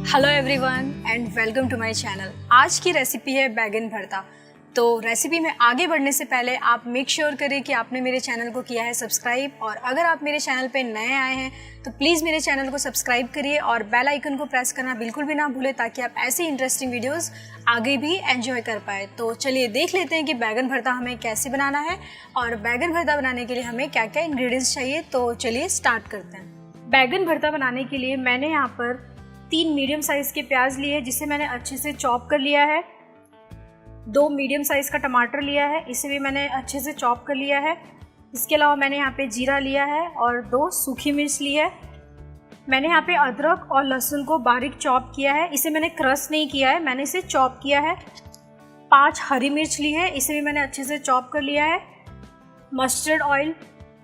Hello everyone and welcome to my channel. आज की recipe है बैगन भरता। तो रेसिपी में आगे बढ़ने से पहले आप मेक श्योर करें कि आपने मेरे चैनल को किया है सब्सक्राइब, और अगर आप मेरे चैनल पे नए आए हैं तो प्लीज़ मेरे चैनल को सब्सक्राइब करिए और बेल आइकन को प्रेस करना बिल्कुल भी ना भूलें, ताकि आप ऐसी इंटरेस्टिंग वीडियोस आगे भी एंजॉय कर पाए। तो चलिए देख लेते हैं कि बैगन भरता हमें कैसे बनाना है और बैगन भरता बनाने के लिए हमें क्या क्या इंग्रेडिएंट्स चाहिए। तो चलिए स्टार्ट करते हैं। बैगन भरता बनाने के लिए मैंने यहाँ पर 3 मीडियम साइज़ के प्याज लिए, जिसे मैंने अच्छे से चॉप कर लिया है। 2 मीडियम साइज़ का टमाटर लिया है, इसे भी मैंने अच्छे से चॉप कर लिया है। इसके अलावा मैंने यहाँ पे जीरा लिया है और 2 सूखी मिर्च ली है। मैंने यहाँ पे अदरक और लहसुन को बारीक चॉप किया है, इसे मैंने क्रश नहीं किया है, मैंने इसे चॉप किया है। 5 हरी मिर्च ली है, इसे भी मैंने अच्छे से चॉप कर लिया है। मस्टर्ड ऑयल,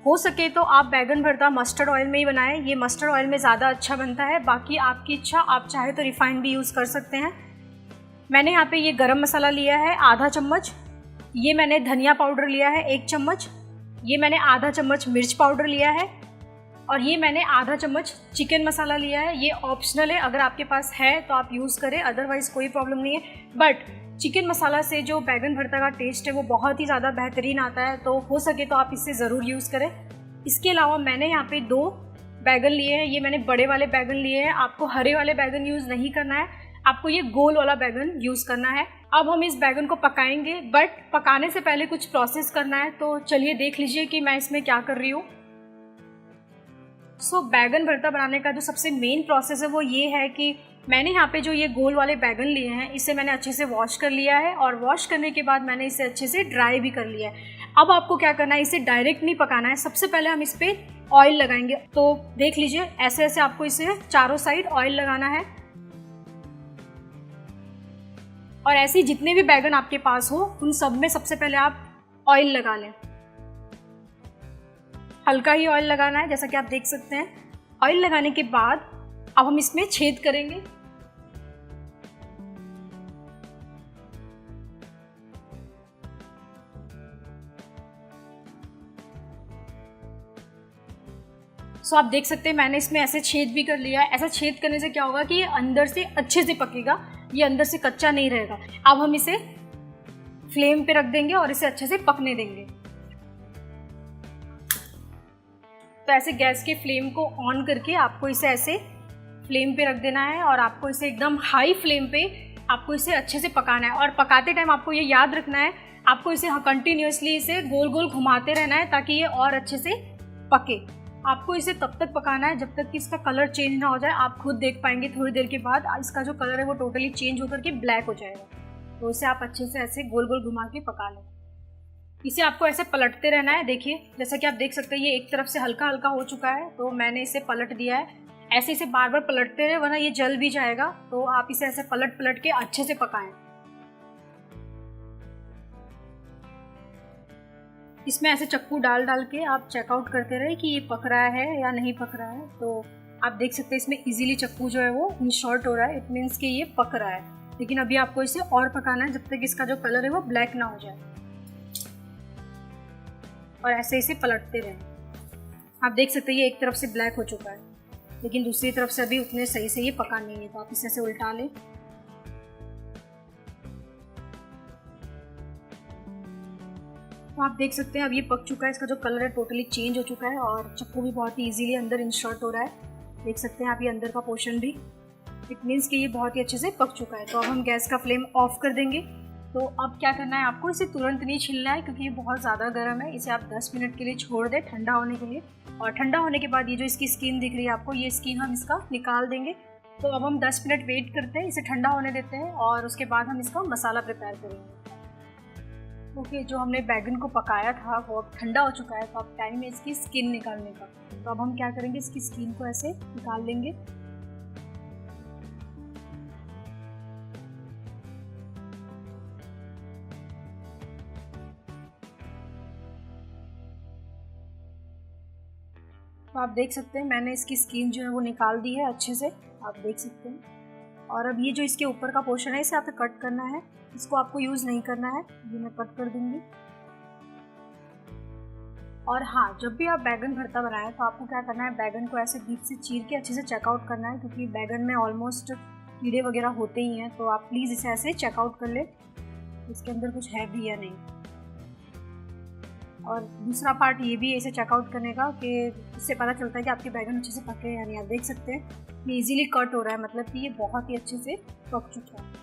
हो सके तो आप बैगन भरता मस्टर्ड ऑयल में ही बनाएं, ये मस्टर्ड ऑयल में ज़्यादा अच्छा बनता है। बाकी आपकी इच्छा, आप चाहे तो रिफाइंड भी यूज़ कर सकते हैं। मैंने यहाँ पे ये गरम मसाला लिया है आधा चम्मच, ये मैंने धनिया पाउडर लिया है 1 चम्मच, ये मैंने आधा चम्मच मिर्च पाउडर लिया है, और ये मैंने आधा चम्मच चिकन मसाला लिया है। ये ऑप्शनल है, अगर आपके पास है तो आप यूज़ करें, अदरवाइज़ कोई प्रॉब्लम नहीं है। बट चिकन मसाला से जो बैगन भरता का टेस्ट है वो बहुत ही ज़्यादा बेहतरीन आता है, तो हो सके तो आप इसे ज़रूर यूज़ करें। इसके अलावा मैंने यहाँ पे 2 बैगन लिए हैं, ये मैंने बड़े वाले बैगन लिए हैं। आपको हरे वाले बैगन यूज़ नहीं करना है, आपको ये गोल वाला बैगन यूज़ करना है। अब हम इस बैगन को पकाएंगे, बट पकाने से पहले कुछ प्रोसेस करना है, तो चलिए देख लीजिए कि मैं इसमें क्या कर रही हूँ। बैगन भरता बनाने का जो सबसे मेन प्रोसेस है वो ये है कि मैंने यहाँ पे जो ये गोल वाले बैगन लिए हैं, इसे मैंने अच्छे से वॉश कर लिया है, और वॉश करने के बाद मैंने इसे अच्छे से ड्राई भी कर लिया है। अब आपको क्या करना है, इसे डायरेक्ट नहीं पकाना है, सबसे पहले हम इस पर ऑयल लगाएंगे। तो देख लीजिए, ऐसे ऐसे आपको इसे चारों साइड ऑयल लगाना है, और ऐसे जितने भी बैगन आपके पास हो उन सब में सबसे पहले आप ऑयल लगा लें। हल्का ही ऑयल लगाना है, जैसा कि आप देख सकते हैं। ऑयल लगाने के बाद अब हम इसमें छेद करेंगे। आप देख सकते हैं मैंने इसमें ऐसे छेद भी कर लिया है। ऐसा छेद करने से क्या होगा कि ये अंदर से अच्छे से पकेगा, ये अंदर से कच्चा नहीं रहेगा। अब हम इसे फ्लेम पे रख देंगे और इसे अच्छे से पकने देंगे। तो ऐसे गैस के फ्लेम को ऑन करके आपको इसे ऐसे फ्लेम पे रख देना है, और आपको इसे एकदम हाई फ्लेम पे आपको इसे अच्छे से पकाना है। और पकाते टाइम आपको ये याद रखना है, आपको इसे कंटिन्यूसली इसे गोल गोल घुमाते रहना है, ताकि ये और अच्छे से पके। आपको इसे तब तक पकाना है जब तक कि इसका कलर चेंज ना हो जाए। आप खुद देख पाएंगे थोड़ी देर के बाद इसका जो कलर है वो टोटली चेंज होकर के ब्लैक हो जाएगा। तो इसे आप अच्छे से ऐसे गोल गोल घुमा के पका लें। इसे आपको ऐसे पलटते रहना है। देखिए, जैसा कि आप देख सकते हैं ये एक तरफ से हल्का हल्का हो चुका है, तो मैंने इसे पलट दिया है। ऐसे इसे बार बार पलटते रहे, वरना ये जल भी जाएगा। तो आप इसे ऐसे पलट पलट के अच्छे से पकाएं। इसमें ऐसे चक्कू डाल डाल के आप चेकआउट करते रहे कि ये पक रहा है या नहीं पक रहा है। तो आप देख सकते हैं इसमें इजीली चक्कू जो है वो इंशॉर्ट हो रहा है, इट मीन्स कि ये पक रहा है। लेकिन अभी आपको इसे और पकाना है जब तक इसका जो कलर है वो ब्लैक ना हो जाए, और ऐसे इसे पलटते रहे। आप देख सकते हैं ये एक तरफ से ब्लैक हो चुका है, लेकिन दूसरी तरफ से अभी उतने सही से ये पका नहीं है। तो आप इसे ऐसे उल्टा लें। तो आप देख सकते हैं अब ये पक चुका है, इसका जो कलर है टोटली चेंज हो चुका है, और चक्कू भी बहुत ही इजीली अंदर इंसर्ट हो रहा है। देख सकते हैं आप ये अंदर का पोर्शन भी, इट मीन्स कि ये बहुत ही अच्छे से पक चुका है। तो अब हम गैस का फ्लेम ऑफ कर देंगे। तो अब क्या करना है, आपको इसे तुरंत नहीं छीलना है, क्योंकि ये बहुत ज़्यादा गर्म है। इसे आप 10 मिनट के लिए छोड़ दें ठंडा होने के लिए, और ठंडा होने के बाद ये जो इसकी स्किन दिख रही है आपको, ये स्किन हम इसका निकाल देंगे। तो अब हम 10 मिनट वेट करते हैं, इसे ठंडा होने देते हैं, और उसके बाद हम इसका मसाला प्रिपेयर करेंगे। क्योंकि जो हमने बैगन को पकाया था वो अब ठंडा हो चुका है, तो अब टाइम है इसकी स्किन निकालने का। तो अब हम क्या करेंगे, इसकी स्किन को ऐसे निकाल लेंगे। तो आप देख सकते हैं मैंने इसकी स्किन जो है वो निकाल दी है अच्छे से, आप देख सकते हैं। और अब ये जो इसके ऊपर का पोर्शन है इसे आपको कट करना है, इसको आपको यूज़ नहीं करना है, ये मैं कट कर दूंगी। और हाँ, जब भी आप बैगन भरता बनाएं तो आपको क्या करना है, बैगन को ऐसे बीच से चीर के अच्छे से चेकआउट करना है, क्योंकि बैगन में ऑलमोस्ट कीड़े वगैरह होते ही हैं, तो आप प्लीज़ इसे ऐसे चेकआउट कर लें इसके अंदर कुछ है भी या नहीं। और दूसरा पार्ट ये भी है इसे चेकआउट करने का कि इससे पता चलता है कि आपके बैगन अच्छे से पके हैं या नहीं। आप देख सकते हैं ये इजीली कट हो रहा है, मतलब कि ये बहुत ही अच्छे से पक चुका है।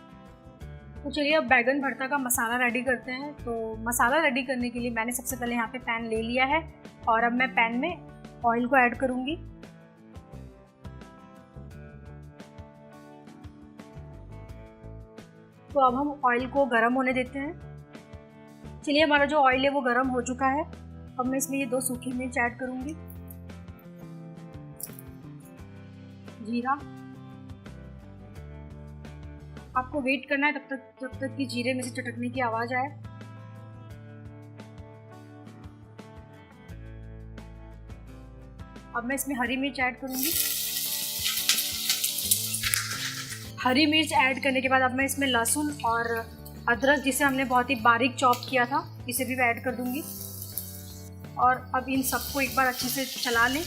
तो चलिए अब बैगन भरता का मसाला रेडी करते हैं। तो मसाला रेडी करने के लिए मैंने सबसे पहले यहाँ पे पैन ले लिया है और अब मैं पैन में ऑयल को ऐड करूँगी। तो अब हम ऑयल को गर्म होने देते हैं। चलिए हमारा जो ऑयल है वो गर्म हो चुका है। अब मैं इसमें ये 2 सूखी मिर्च ऐड करूँगी, जीरा। आपको वेट करना है जब तक कि जीरे में से चटकने की आवाज़ आए। अब मैं इसमें हरी मिर्च ऐड करूँगी। हरी मिर्च ऐड करने के बाद अब मैं इसमें लहसुन और अदरक जिसे हमने बहुत ही बारीक चॉप किया था इसे भी मैं ऐड कर दूँगी। और अब इन सबको एक बार अच्छे से चला लें।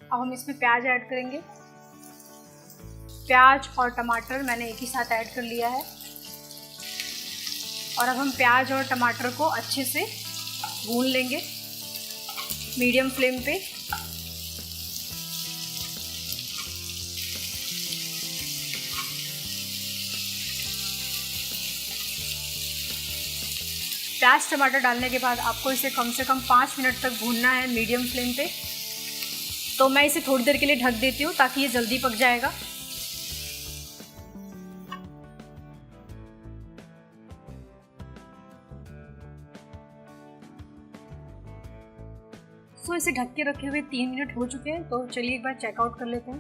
अब हम इसमें प्याज ऐड करेंगे। प्याज और टमाटर मैंने एक ही साथ ऐड कर लिया है और अब हम प्याज और टमाटर को अच्छे से भून लेंगे मीडियम फ्लेम पे। प्याज टमाटर डालने के बाद आपको इसे कम से कम 5 मिनट तक भूनना है मीडियम फ्लेम पे। तो मैं इसे थोड़ी देर के लिए ढक देती हूँ ताकि ये जल्दी पक जाएगा। तो इसे ढक के रखे हुए 3 मिनट हो चुके हैं। तो चलिए एक बार चेकआउट कर लेते हैं।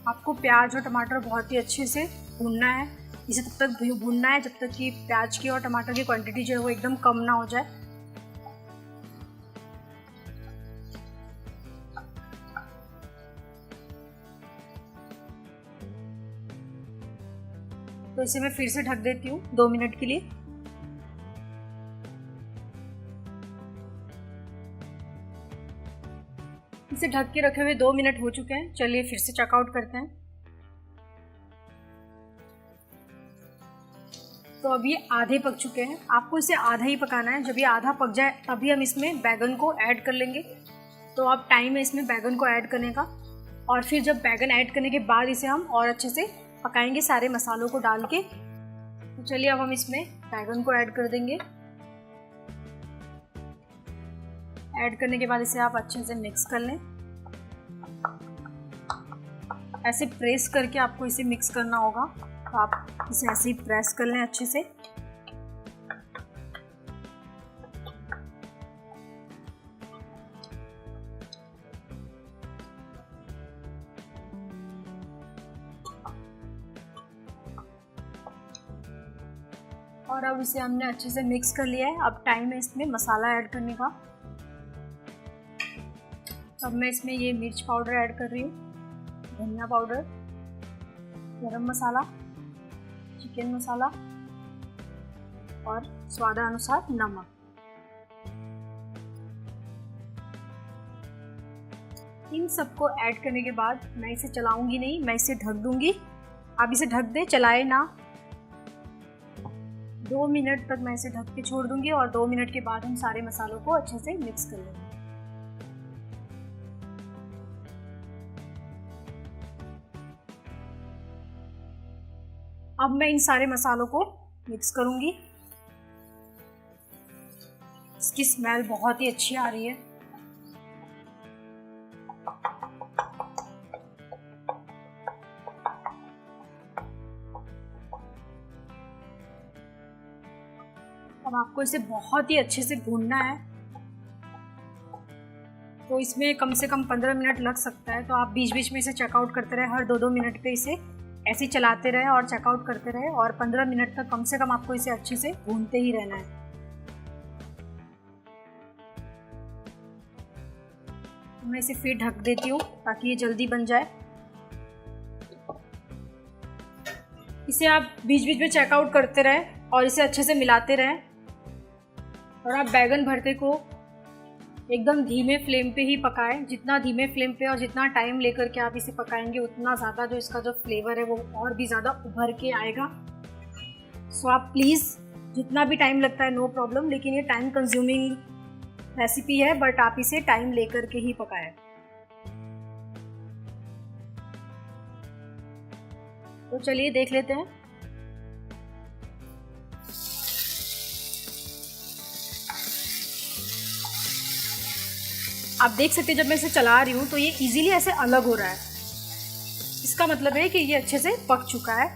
आपको प्याज और टमाटर बहुत ही अच्छे से भूनना है। इसे तब तक भूनना है जब तक कि प्याज की और टमाटर की क्वांटिटी जो है वो एकदम कम ना हो जाए। तो इसे मैं फिर से ढक देती हूँ 2 मिनट के लिए। इसे ढक के रखे हुए 2 मिनट हो चुके हैं। चलिए फिर से चेकआउट करते हैं। तो अब ये आधे पक चुके हैं। आपको इसे आधा ही पकाना है। जब ये आधा पक जाए तभी हम इसमें बैगन को ऐड कर लेंगे। तो अब टाइम है इसमें बैगन को ऐड करने का और फिर जब बैगन ऐड करने के बाद इसे हम और अच्छे से पकाएंगे सारे मसालों को डाल के। तो चलिए अब हम इसमें बैगन को ऐड कर देंगे। ऐड करने के बाद इसे आप अच्छे से मिक्स कर लें। ऐसे प्रेस करके आपको इसे मिक्स करना होगा। तो आप इसे ऐसे ही प्रेस कर लें अच्छे से। और अब इसे हमने अच्छे से मिक्स कर लिया है। अब टाइम है इसमें मसाला ऐड करने का। अब मैं इसमें ये मिर्च पाउडर ऐड कर रही हूँ, धनिया पाउडर, गरम मसाला, चिकन मसाला और स्वादानुसार नमक। इन सबको ऐड करने के बाद मैं इसे चलाऊंगी नहीं, मैं इसे ढक दूंगी। आप इसे ढक दें, चलाए ना। 2 मिनट तक मैं इसे ढक के छोड़ दूंगी और 2 मिनट के बाद हम सारे मसालों को अच्छे से मिक्स कर लेंगे। अब मैं इन सारे मसालों को मिक्स करूंगी। इसकी स्मेल बहुत ही अच्छी आ रही है। अब आपको इसे बहुत ही अच्छे से भूनना है। तो इसमें कम से कम 15 मिनट लग सकता है। तो आप बीच बीच में इसे चेकआउट करते रहे, हर 2-2 मिनट पे इसे ऐसे ही चलाते रहे और चेकआउट करते रहे और 15 मिनट तक कम से कम आपको इसे अच्छे से भूनते ही रहना है। मैं इसे फिर ढक देती हूँ ताकि ये जल्दी बन जाए। इसे आप बीच बीच में चेकआउट करते रहें और इसे अच्छे से मिलाते रहें। और आप बैगन भरते को एकदम धीमे फ्लेम पे ही पकाएं। जितना धीमे फ्लेम पे और जितना टाइम लेकर के आप इसे पकाएंगे उतना ज़्यादा जो इसका जो फ्लेवर है वो और भी ज़्यादा उभर के आएगा। सो आप प्लीज़, जितना भी टाइम लगता है नो प्रॉब्लम, लेकिन ये टाइम कंज्यूमिंग रेसिपी है, बट आप इसे टाइम लेकर के ही पकाएं। तो चलिए देख लेते हैं। आप देख सकते हैं जब मैं इसे चला रही हूँ तो ये इजीली ऐसे अलग हो रहा है। इसका मतलब है कि ये अच्छे से पक चुका है।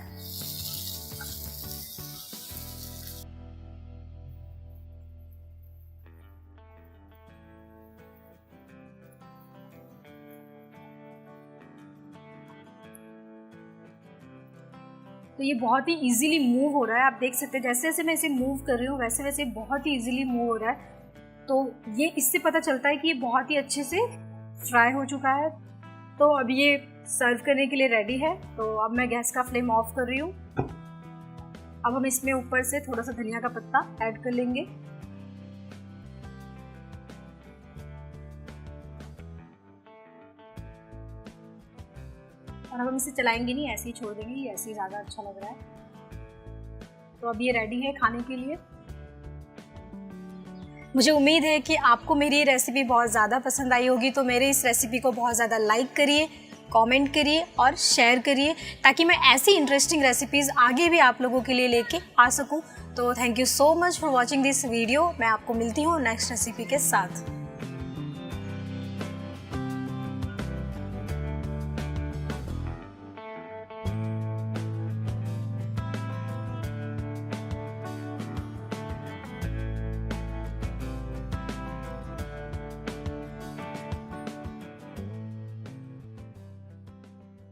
तो ये बहुत ही इजीली मूव हो रहा है। आप देख सकते हैं जैसे जैसे मैं इसे मूव कर रही हूँ वैसे वैसे बहुत ही इजीली मूव हो रहा है। तो ये इससे पता चलता है कि ये बहुत ही अच्छे से फ्राई हो चुका है। तो अब ये सर्व करने के लिए रेडी है। तो अब मैं गैस का फ्लेम ऑफ कर रही हूँ। अब हम इसमें ऊपर से थोड़ा सा धनिया का पत्ता ऐड कर लेंगे। और अब हम इसे चलाएंगे नहीं, ऐसे ही छोड़ देंगे, ऐसे ही ज़्यादा अच्छा लग रहा है। तो अब ये रेडी है खाने के लिए। मुझे उम्मीद है कि आपको मेरी ये रेसिपी बहुत ज़्यादा पसंद आई होगी। तो मेरे इस रेसिपी को बहुत ज़्यादा लाइक करिए, कमेंट करिए और शेयर करिए, ताकि मैं ऐसी इंटरेस्टिंग रेसिपीज़ आगे भी आप लोगों के लिए लेके आ सकूं। तो thank you so much for watching this video. मैं आपको मिलती हूँ नेक्स्ट रेसिपी के साथ।